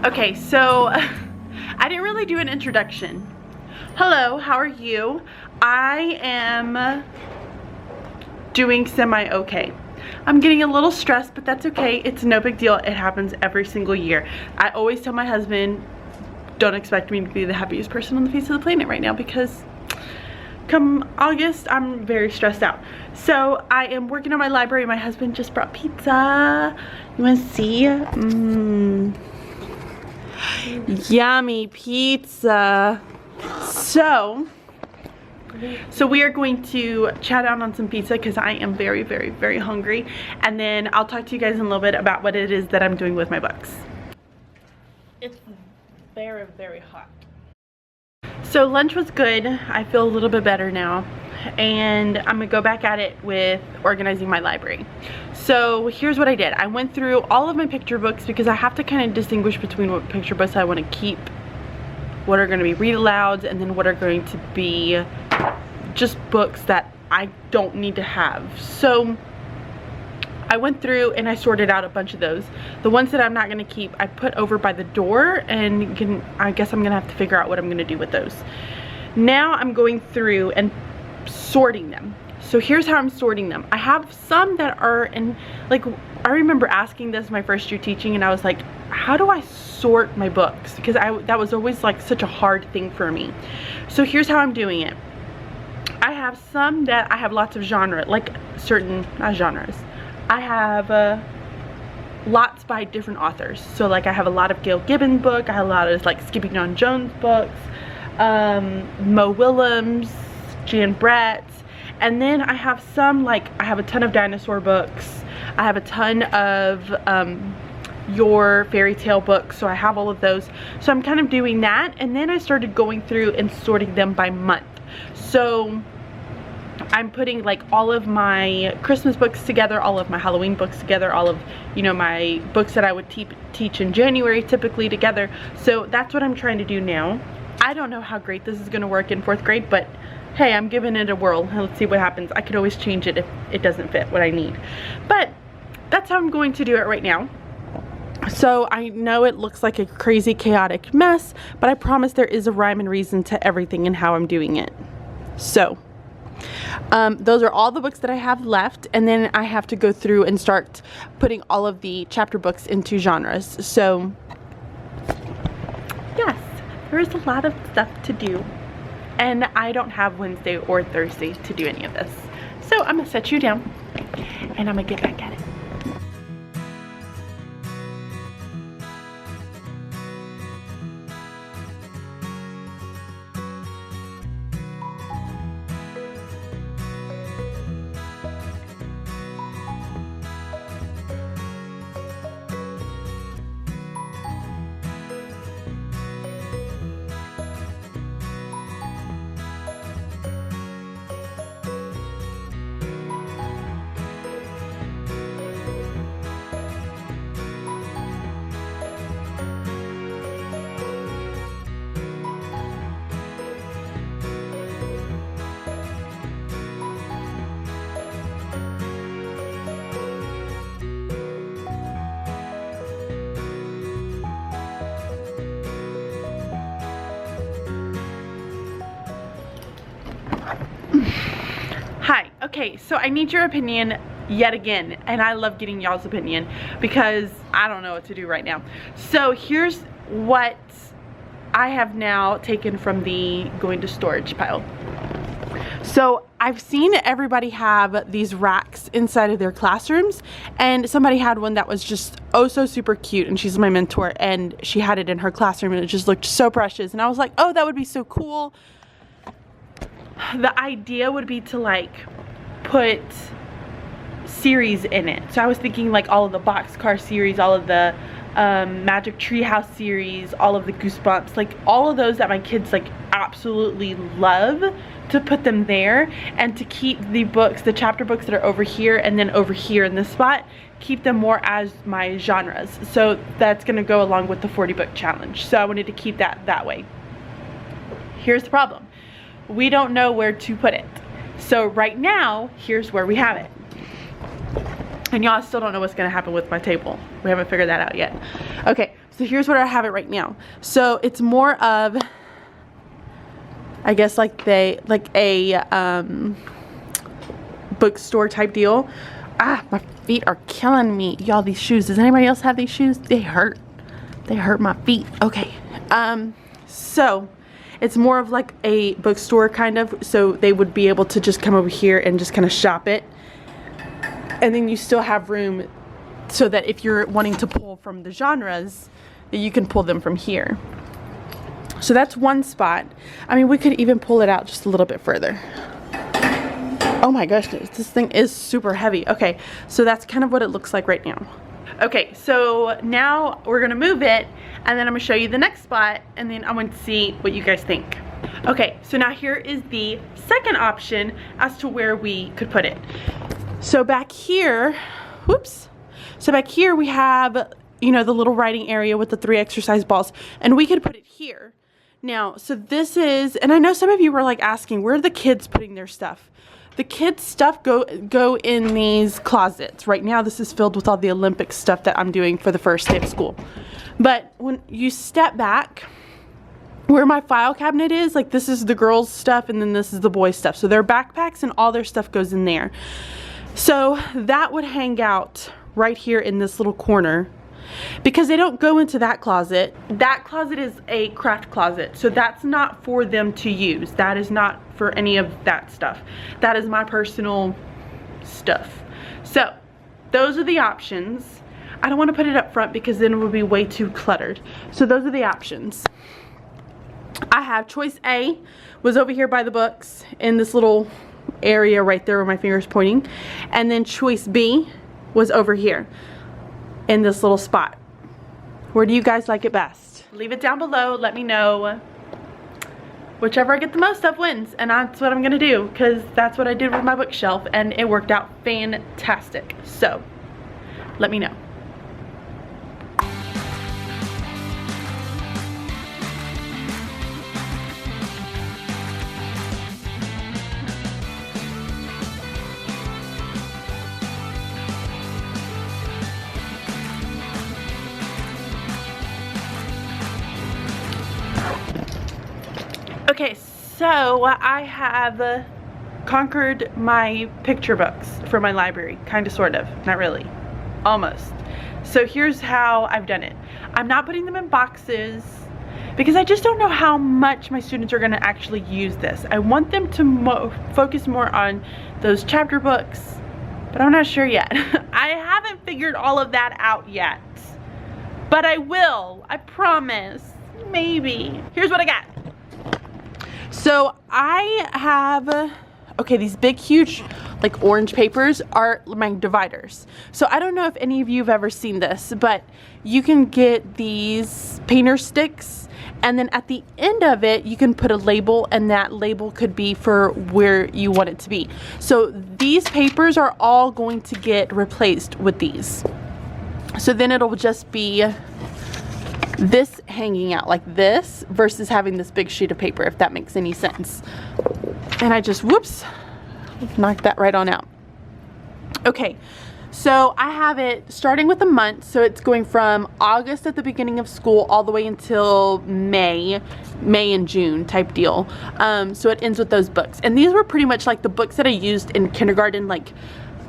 Okay, so I didn't really do an introduction. Hello, how are you? I am doing semi-okay. I'm getting a little stressed, but that's okay. It's no big deal. It happens every single year. I always tell my husband, don't expect me to be the happiest person on the face of the planet right now, because come August, I'm very stressed out. So I am working on my library. My husband just brought pizza. You want to see? Yummy pizza. So we are going to chat out on some pizza because I am very, very, very hungry. And then I'll talk to you guys in a little bit about what it is that I'm doing with my books. It's very, very hot. So lunch was good. I feel a little bit better now. And I'm gonna go back at it with organizing my library. So here's what I did. I went through all of my picture books because I have to kind of distinguish between what picture books I want to keep, what are going to be read alouds, and then what are going to be just books that I don't need to have. So I went through and I sorted out a bunch of those. The ones that I'm not going to keep, I put over by the door, and I guess I'm going to have to figure out what I'm going to do with those. Now I'm going through and sorting them. So here's how I'm sorting them. I have some that are in, like, I remember asking this my first year teaching, and I was like, how do I sort my books? Because that was always like such a hard thing for me. So here's how I'm doing it. I have some that I have lots of genre, like certain, not genres. I have lots by different authors. So like I have a lot of Gail Gibbon book, I have a lot of like Skipping on Jones books, Mo Willems, Jan Brett. And then I have some, like, I have a ton of dinosaur books. I have a ton of your fairy tale books. So I have all of those. So I'm kind of doing that. And then I started going through and sorting them by month. So I'm putting like all of my Christmas books together, all of my Halloween books together, all of, you know, my books that I would teach in January typically together. So that's what I'm trying to do now. I don't know how great this is going to work in 4th grade, but hey, I'm giving it a whirl. Let's see what happens. I could always change it if it doesn't fit what I need. But that's how I'm going to do it right now. So I know it looks like a crazy chaotic mess, but I promise there is a rhyme and reason to everything and how I'm doing it. So those are all the books that I have left, and then I have to go through and start putting all of the chapter books into genres. So yes, there is a lot of stuff to do. And I don't have Wednesday or Thursday to do any of this. So I'm gonna set you down and I'm gonna get back at it. Hi, okay, so I need your opinion yet again, and I love getting y'all's opinion because I don't know what to do right now. So here's what I have now taken from the going to storage pile. So I've seen everybody have these racks inside of their classrooms, and somebody had one that was just oh so super cute, and she's my mentor, and she had it in her classroom and it just looked so precious, and I was like, oh, that would be so cool. The idea would be to like put series in it. So I was thinking like all of the Boxcar series, all of the Magic Treehouse series, all of the Goosebumps, like all of those that my kids like absolutely love, to put them there, and to keep the books, the chapter books that are over here and then over here in this spot, keep them more as my genres. So that's gonna go along with the 40 book challenge. So I wanted to keep that way. Here's the problem. We don't know where to put it. So right now, here's where we have it. And y'all, I still don't know what's gonna happen with my table. We haven't figured that out yet. Okay, so here's where I have it right now. So it's more of, I guess like a bookstore type deal. Ah, my feet are killing me. Y'all, these shoes. Does anybody else have these shoes? They hurt. They hurt my feet. Okay. So it's more of like a bookstore kind of. So they would be able to just come over here and just kind of shop it. And then you still have room so that if you're wanting to pull from the genres, that you can pull them from here. So that's one spot. I mean, we could even pull it out just a little bit further. Oh my gosh, this thing is super heavy. Okay, so that's kind of what it looks like right now. Okay, so now we're gonna move it, and then I'm gonna show you the next spot, and then I want to see what you guys think. Okay, so now here is the second option as to where we could put it. So back here, whoops. So back here we have, you know, the little writing area with the 3 exercise balls, and we could put it here. Now, so this is, and I know some of you were like asking, where are the kids putting their stuff? The kids' stuff go in these closets. Right now this is filled with all the Olympic stuff that I'm doing for the first day of school. But when you step back, where my file cabinet is, like this is the girls' stuff and then this is the boys' stuff. So their backpacks and all their stuff goes in there. So that would hang out right here in this little corner, because they don't go into that closet. That closet is a craft closet, so that's not for them to use. That is not for any of that stuff. That is my personal stuff. So those are the options. I don't want to put it up front because then it would be way too cluttered. So those are the options. I have choice A was over here by the books in this little area right there where my finger is pointing, and then choice B was over here in this little spot. Where do you guys like it best? Leave it down below. Let me know. Whichever I get the most of wins, and that's what I'm gonna do, because that's what I did with my bookshelf and it worked out fantastic. So let me know. Okay, so I have conquered my picture books for my library, kind of, sort of, not really, almost. So here's how I've done it. I'm not putting them in boxes because I just don't know how much my students are going to actually use this. I want them to focus more on those chapter books, but I'm not sure yet. I haven't figured all of that out yet, but I will, I promise, maybe. Here's what I got. So I have, okay, these big, huge, like orange papers are my dividers. So I don't know if any of you have ever seen this, but you can get these painter sticks, and then at the end of it, you can put a label, and that label could be for where you want it to be. So these papers are all going to get replaced with these. So then it'll just be this hanging out like this versus having this big sheet of paper, if that makes any sense. And I just, whoops, knocked that right on out. Okay, so I have it starting with a month, so it's going from August at the beginning of school all the way until May and June type deal. So it ends with those books, and these were pretty much like the books that I used in kindergarten, like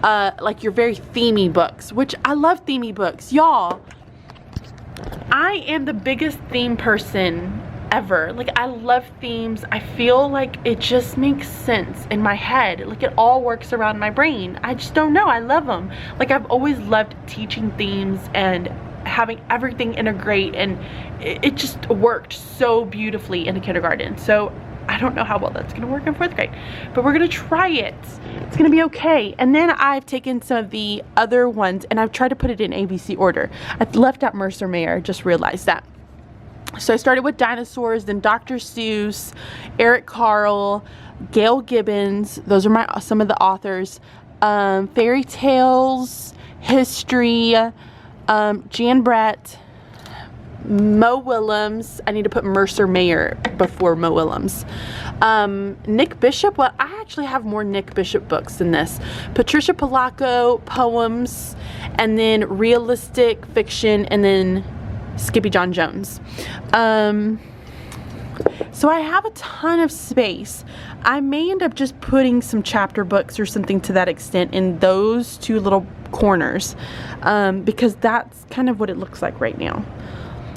your very themey books, which I love themey books, y'all. I am the biggest theme person ever. Like, I love themes. I feel like it just makes sense in my head. Like, it all works around my brain. I just don't know. I love them. Like, I've always loved teaching themes and having everything integrate, and it just worked so beautifully in the kindergarten. So I don't know how well that's gonna work in 4th grade, but we're gonna try it. It's gonna be okay. And then I've taken some of the other ones and I've tried to put it in ABC order. I left out Mercer Mayer, just realized that. So I started with dinosaurs, then Dr. Seuss, Eric Carle, Gail Gibbons. Those are some of the authors. Fairy tales, history, Jan Brett, Mo Willems. I need to put Mercer Mayer before Mo Willems. Nick Bishop. Well, I actually have more Nick Bishop books than this. Patricia Polacco, poems, and then realistic fiction, and then Skippy John Jones. So I have a ton of space. I may end up just putting some chapter books or something to that extent in those two little corners, because that's kind of what it looks like right now.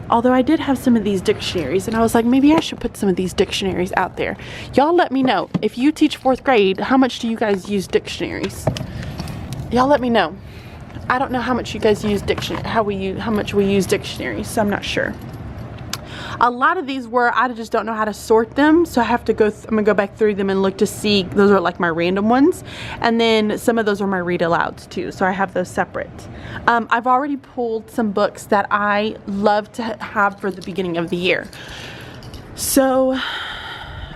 Although I did have some of these dictionaries, and I was like, maybe I should put some of these dictionaries out there. Y'all let me know. If you teach 4th grade, how much do you guys use dictionaries? Y'all let me know. I don't know how much you guys use how much we use dictionaries, so I'm not sure. A lot of these were, I just don't know how to sort them, so I have to go, I'm gonna go back through them and look to see. Those are like my random ones, and then some of those are my read alouds too, so I have those separate. I've already pulled some books that I love to have for the beginning of the year. So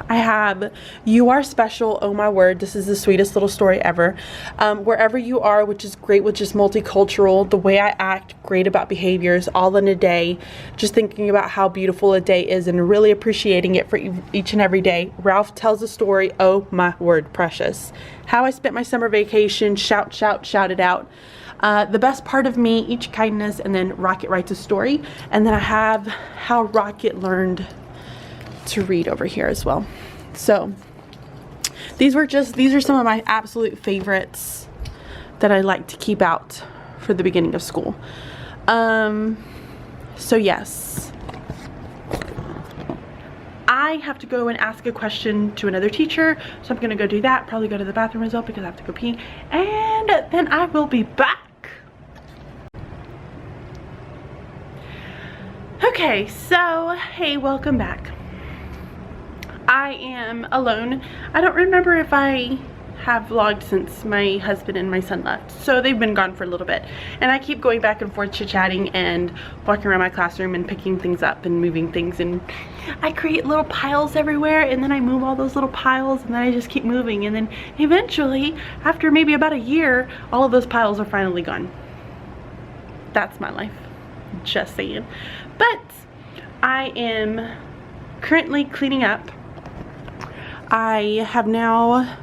I have You Are Special, Oh My Word. This is the sweetest little story ever. Wherever You Are, which is great, which is multicultural. The Way I Act, great about behaviors, All in a Day. Just thinking about how beautiful a day is and really appreciating it for each and every day. Ralph Tells a Story, Oh My Word, precious. How I Spent My Summer Vacation, Shout, Shout, Shout It Out. The Best Part of Me, Each Kindness, and then Rocket Writes a Story. And then I have How Rocket Learned to Read over here as well. So these are some of my absolute favorites that I like to keep out for the beginning of school. So yes, I have to go and ask a question to another teacher, so I'm gonna go do that, probably go to the bathroom as well because I have to go pee, and then I will be back. Okay, so hey, welcome back. I am alone. I don't remember if I have vlogged since my husband and my son left, so they've been gone for a little bit, and I keep going back and forth chit-chatting and walking around my classroom and picking things up and moving things, and I create little piles everywhere, and then I move all those little piles, and then I just keep moving, and then eventually after maybe about a year all of those piles are finally gone. That's my life, just saying. But I am currently cleaning up. I have now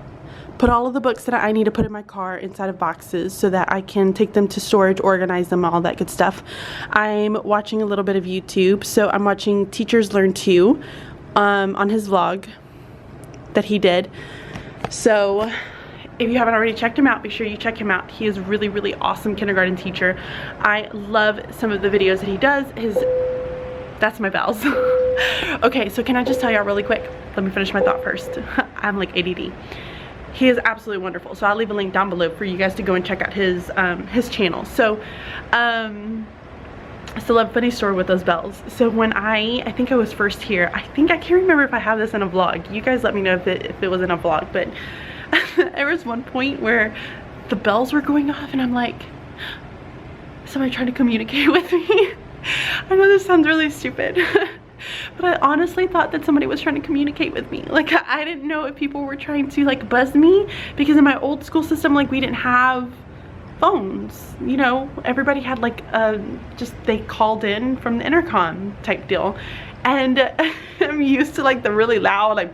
put all of the books that I need to put in my car inside of boxes so that I can take them to storage, organize them, all that good stuff. I'm watching a little bit of YouTube, so I'm watching Teachers Learn Too on his vlog that he did. So if you haven't already checked him out, be sure you check him out. He is a really, really awesome kindergarten teacher. I love some of the videos that he does. That's my bells. Okay, so can I just tell y'all really quick? Let me finish my thought first. I'm like ADD. He is absolutely wonderful. So I'll leave a link down below for you guys to go and check out his channel. So I still love funny story with those bells. So when I think I was first here, I can't remember if I have this in a vlog. You guys let me know if it was in a vlog, but there was one point where the bells were going off and I'm like, somebody trying to communicate with me. I know this sounds really stupid, but I honestly thought that somebody was trying to communicate with me. Like, I didn't know if people were trying to like buzz me, because in my old school system, like, we didn't have phones, you know. Everybody had like just they called in from the intercom type deal, and I'm used to like the really loud like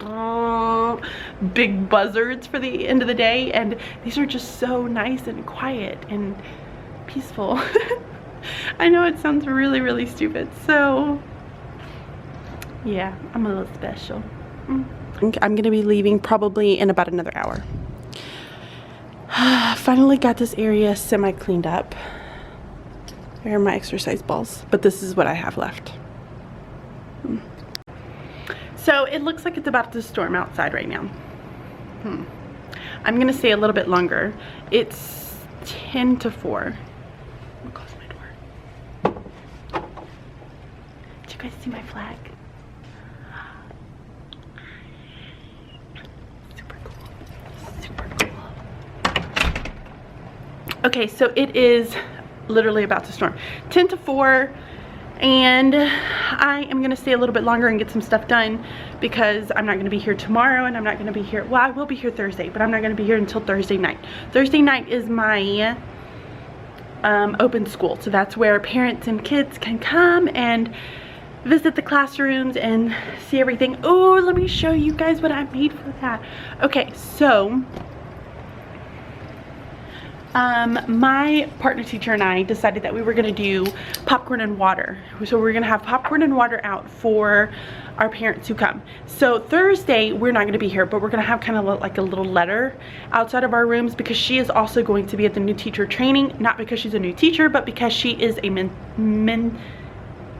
big buzzards for the end of the day, and these are just so nice and quiet and peaceful. I know it sounds really, really stupid. So yeah, I'm a little special. I'm gonna be leaving probably in about another hour. Finally got this area semi cleaned up. There are my exercise balls, but this is what I have left. So it looks like it's about to storm outside right now. I'm gonna stay a little bit longer. It's 10 to 4. I'm gonna close my door. Did you guys see my flag? Super cool. Super cool. Okay, so it is literally about to storm. 10 to 4. And I am gonna stay a little bit longer and get some stuff done, because I'm not gonna be here tomorrow, and I'm not gonna be here, well, I will be here Thursday, but I'm not gonna be here until Thursday night. Thursday night is my open school, so that's where parents and kids can come and visit the classrooms and see everything. Oh, let me show you guys what I made for that. Okay, so my partner teacher and I decided that we were gonna do popcorn and water. So we're gonna have popcorn and water out for our parents who come. So Thursday, we're not gonna be here, but we're gonna have kind of like a little letter outside of our rooms, because she is also going to be at the new teacher training, not because she's a new teacher, but because she is a mentor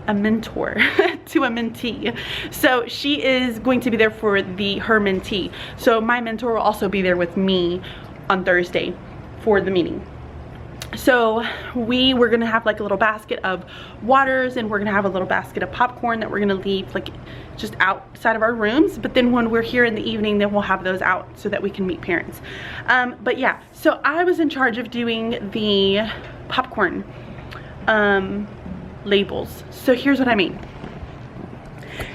to a mentee. So she is going to be there for her mentee. So my mentor will also be there with me on Thursday for the meeting. So we're gonna have like a little basket of waters, and we're gonna have a little basket of popcorn that we're gonna leave like just outside of our rooms. But then when we're here in the evening, then we'll have those out so that we can meet parents. But yeah, so I was in charge of doing the popcorn labels. So here's what I mean.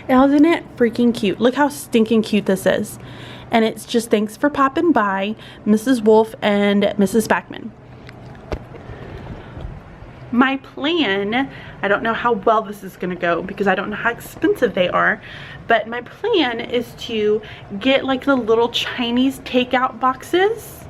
Isn't it freaking cute? Look how stinking cute this is. And it's just thanks for popping by, Mrs. Wolf and Mrs. Backman. My plan, I don't know how well this is gonna go because I don't know how expensive they are, but my plan is to get like the little Chinese takeout boxes.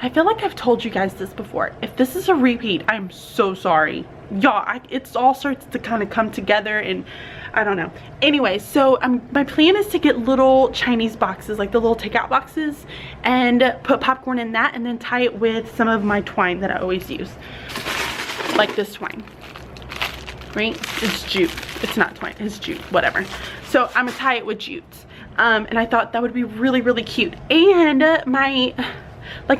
I feel like I've told you guys this before. If this is a repeat, I'm so sorry. Y'all, it all starts to kind of come together, and I don't know. Anyway, so my plan is to get little Chinese boxes, like the little takeout boxes, and put popcorn in that, and then tie it with some of my twine that I always use. Like this twine, right? It's jute. It's not twine, it's jute, whatever. So I'm gonna tie it with jute. And I thought that would be really, really cute. And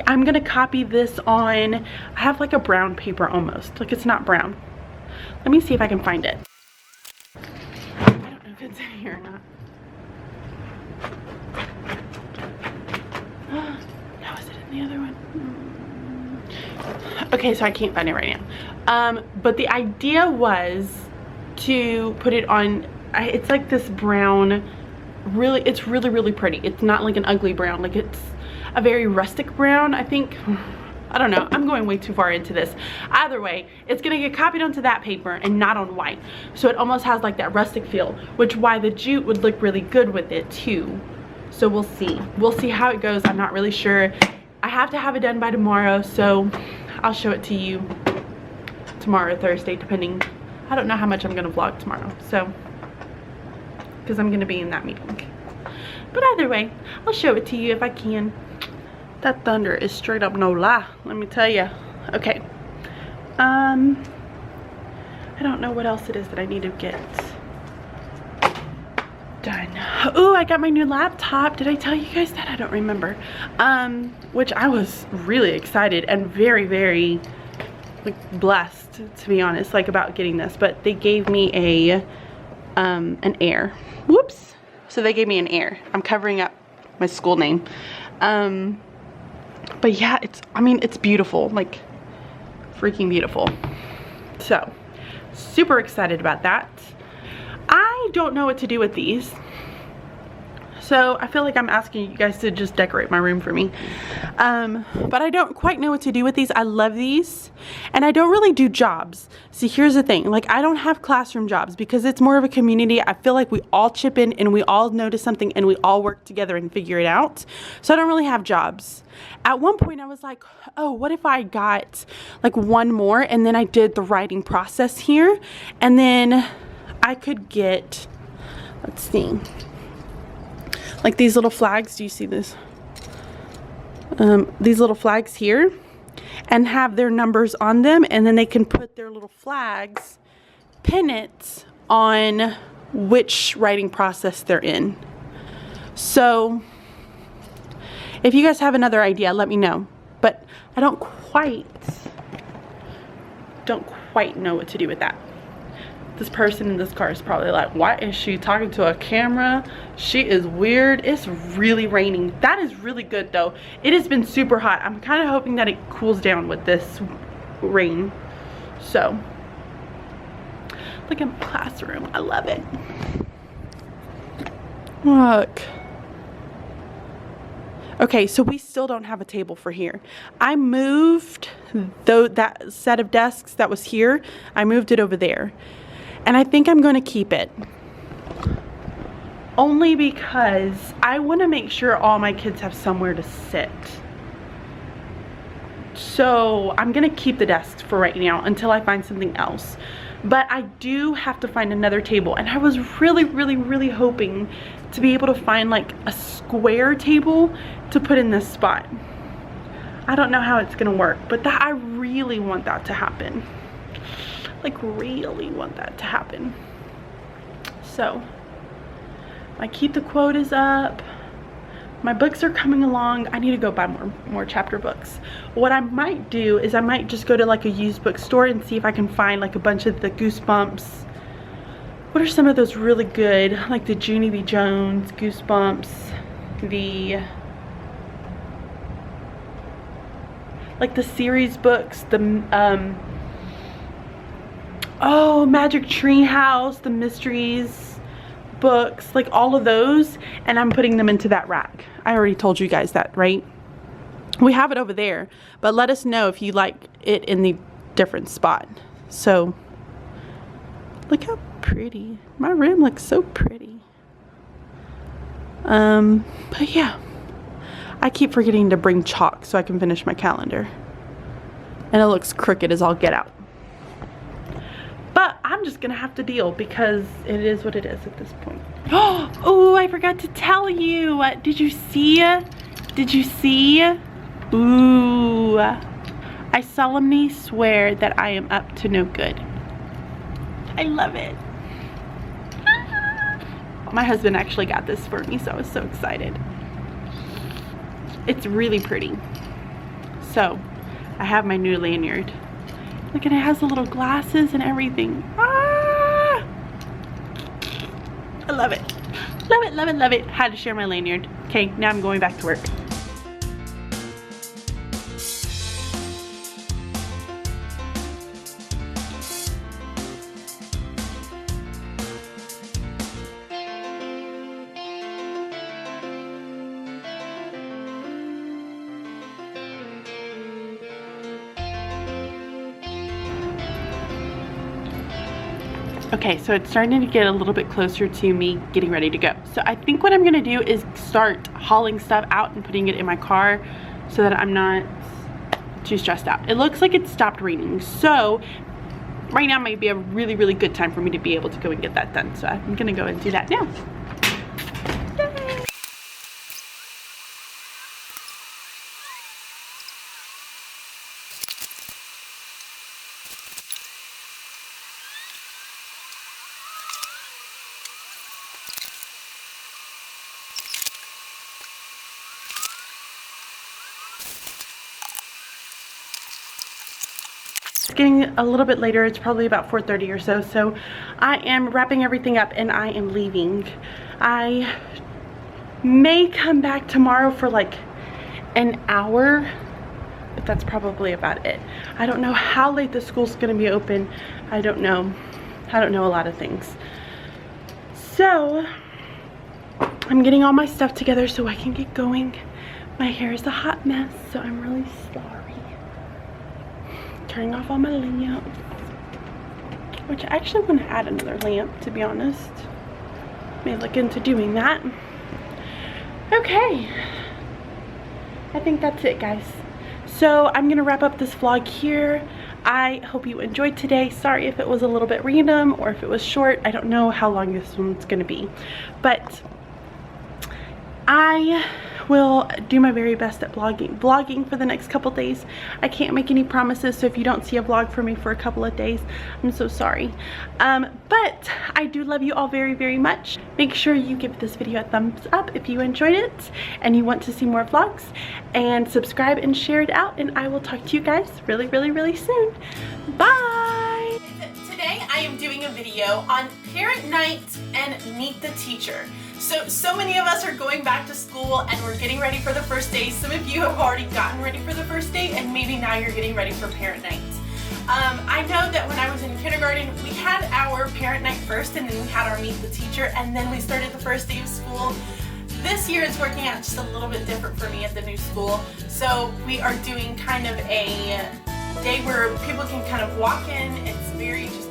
I'm gonna copy this on, I have like a brown paper almost. Like it's not brown. Let me see if I can find it. I don't know if it's in here or not. No, is it in the other one? Okay, so I can't find it right now. But the idea was to put it on, it's like this brown, it's really, really pretty. It's not like an ugly brown, like it's a very rustic brown, I think. I don't know, I'm going way too far into this. Either way, it's gonna get copied onto that paper and not on white. So it almost has like that rustic feel, which why the jute would look really good with it too. So we'll see. We'll see how it goes. I'm not really sure. I have to have it done by tomorrow, so I'll show it to you tomorrow, Thursday, depending. I don't know how much I'm gonna vlog tomorrow, so, because I'm gonna be in that meeting. But either way, I'll show it to you if I can. That thunder is straight up no lie, let me tell you. Okay, I don't know what else it is that I need to get done. Oh, I got my new laptop. Did I tell you guys that? I don't remember. Which I was really excited and very, very like blessed, to be honest, like about getting this. But they gave me an Air. Whoops. So they gave me an Air. I'm covering up my school name. But yeah, it's beautiful, like freaking beautiful. So super excited about that. I don't know what to do with these, so I feel like I'm asking you guys to just decorate my room for me. But I don't quite know what to do with these. I love these, and I don't really do jobs. See, here's the thing, like I don't have classroom jobs because it's more of a community. I feel like we all chip in and we all notice something and we all work together and figure it out. So I don't really have jobs. At one point I was like, oh, what if I got like one more, and then I did the writing process here, and then I could get, let's see, like these little flags. Do you see this? These little flags here, and have their numbers on them, and then they can put their little flags, pin it on which writing process they're in. So if you guys have another idea, let me know. But I don't quite know what to do with that. This person in this car is probably like, why is she talking to a camera? She is weird. It's really raining. That is really good though. It has been super hot. I'm kind of hoping that it cools down with this rain. So look at my classroom. I love it. Look. Okay, so we still don't have a table for here. I moved that set of desks that was here, I moved it over there. and I think I'm going to keep it. Only because I want to make sure all my kids have somewhere to sit. So I'm going to keep the desks for right now until I find something else. But I do have to find another table, and I was really hoping to be able to find like a square table to put in this spot. I don't know how it's gonna work, but that I really want that to happen. Like really want that to happen. So my keep the quote is up. My books are coming along. I need to go buy more chapter books. What I might do is I might just go to like a used bookstore and see if I can find like a bunch of the Goosebumps. What are some of those really good, like the Junie B. Jones, Goosebumps, like the series books, the oh, Magic Tree House, the mysteries books, like all of those, and I'm putting them into that rack. I already told you guys that, right? We have it over there, but let us know if you like it in the different spot. So look how pretty my room looks. So pretty. But yeah, I keep forgetting to bring chalk so I can finish my calendar, and it looks crooked as all get out. But I'm just gonna have to deal because it is what it is at this point. Oh, I forgot to tell you. Did you see? Did you see? Ooh. I solemnly swear that I am up to no good. I love it. My husband actually got this for me, so I was so excited. It's really pretty. So, I have my new lanyard. Look at it, has the little glasses and everything. Ah! I love it. Love it, love it, love it. Had to share my lanyard. Okay, now I'm going back to work. Okay, so it's starting to get a little bit closer to me getting ready to go. So I think what I'm gonna do is start hauling stuff out and putting it in my car so that I'm not too stressed out. It looks like it stopped raining, so right now might be a really good time for me to be able to go and get that done. So I'm gonna go and do that now. Yay! It's getting a little bit later. It's probably about 4:30 or so. So I am wrapping everything up and I am leaving. I may come back tomorrow for like an hour, but that's probably about it. I don't know how late the school's gonna be open. I don't know a lot of things. So I'm getting all my stuff together so I can get going. My hair is a hot mess, so I'm really sorry. Turning off all my lamps, which I actually want to add another lamp, to be honest. May look into doing that. Okay, I think that's it, guys. So I'm gonna wrap up this vlog here. I hope you enjoyed today. Sorry if it was a little bit random or if it was short. I don't know how long this one's gonna be, but I will do my very best at vlogging for the next couple days. I can't make any promises, so if you don't see a vlog from me for a couple of days, I'm so sorry. But I do love you all very much. Make sure you give this video a thumbs up if you enjoyed it and you want to see more vlogs, and subscribe and share it out, and I will talk to you guys really soon. Bye! Today I am doing a video on parent night and meet the teacher. So many of us are going back to school and we're getting ready for the first day. Some of you have already gotten ready for the first day, and maybe now you're getting ready for parent night. I know that when I was in kindergarten, we had our parent night first, and then we had our meet the teacher, and then we started the first day of school. This year is working out just a little bit different for me at the new school. So we are doing kind of a day where people can kind of walk in. It's very just